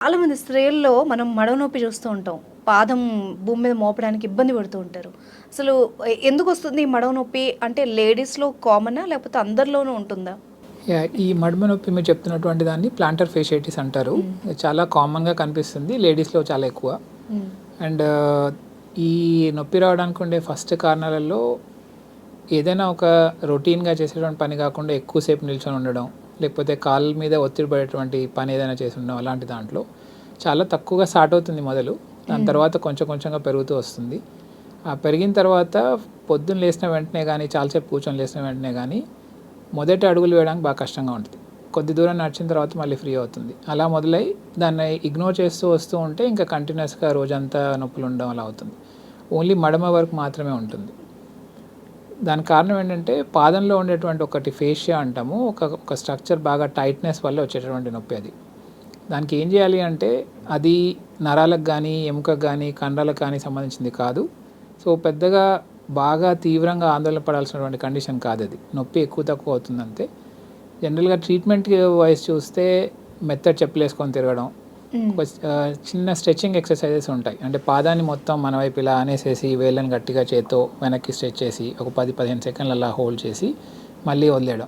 చాలామంది స్త్రీల్లో మనం మడమ నొప్పి చూస్తూ ఉంటాం. పాదం భూమి మీద మోపడానికి ఇబ్బంది పడుతూ ఉంటారు. అసలు ఎందుకొస్తుంది ఈ మడమ నొప్పి? అంటే లేడీస్‌లో కామనా? లేకపోతే అందరిలోనూ ఉంటుందా? ఈ మడమ నొప్పి మీరు చెప్తున్నటువంటి దాన్ని ప్లాంటర్ ఫేషియైటిస్ అంటారు. హ్మ్. ఇది చాలా కామన్‌గా కనిపిస్తుంది. లేడీస్‌లో చాలా ఎక్కువ. హ్మ్. అండ్ ఈ నొప్పి రావడానికి ఉండే ఫస్ట్ కారణాలలో ఏదైనా ఒక రొటీన్‌గా చేసేటువంటి పని కాకుండా ఎక్కువసేపు నిల్చొని ఉండడం, లేకపోతే కాళ్ళ మీద ఒత్తిడి పడేటువంటి పని ఏదైనా చేసి ఉండడం అలాంటి దాంట్లో చాలా తక్కువగా స్టార్ట్ అవుతుంది మొదలు. దాని తర్వాత కొంచెం కొంచెంగా పెరుగుతూ వస్తుంది. ఆ పెరిగిన తర్వాత పొద్దున్న లేసిన వెంటనే గానీ, చాలాసేపు కూర్చొని లేసిన వెంటనే గానీ, మొదటి అడుగులు వేయడానికి బాగా కష్టంగా ఉంటుంది. కొద్ది దూరం నడిచిన తర్వాత మళ్ళీ ఫ్రీ అవుతుంది. అలా మొదలై దాన్ని ఇగ్నోర్ చేస్తూ వస్తూ ఉంటే ఇంకా కంటిన్యూస్‌గా రోజంతా నొప్పులు ఉండడం అలా అవుతుంది. ఓన్లీ మడమ వరకు మాత్రమే ఉంటుంది. దానికి కారణం ఏంటంటే పాదంలో ఉండేటువంటి ఒకటి ఫేషియా అంటాము. ఒక స్ట్రక్చర్ బాగా టైట్‌నెస్ వల్ల వచ్చేటటువంటి నొప్పి అది. దానికి ఏం చేయాలి అంటే అది నరాలకు కానీ, ఎముకకు కానీ, కండరాలకు కానీ సంబంధించింది కాదు. సో పెద్దగా బాగా తీవ్రంగా ఆందోళన పడాల్సినటువంటి కండిషన్ కాదది. నొప్పి ఎక్కువ తక్కువ అవుతుందంతే. జనరల్‌గా ట్రీట్మెంట్ వైస్ చూస్తే మెత్తటి చెప్పులేసుకొని తిరగడం, హ్మ్. చిన్న స్ట్రెచింగ్ ఎక్సర్సైజెస్ ఉంటాయి. అంటే పాదాన్ని మొత్తం మన వైపు ఇలా అనేసేసి వేళ్ళని గట్టిగా చేత్తో వెనక్కి స్ట్రెచ్ చేసి ఒక 10, 15 సెకండ్లు అలా హోల్డ్ చేసి మళ్ళీ వదిలేయడం.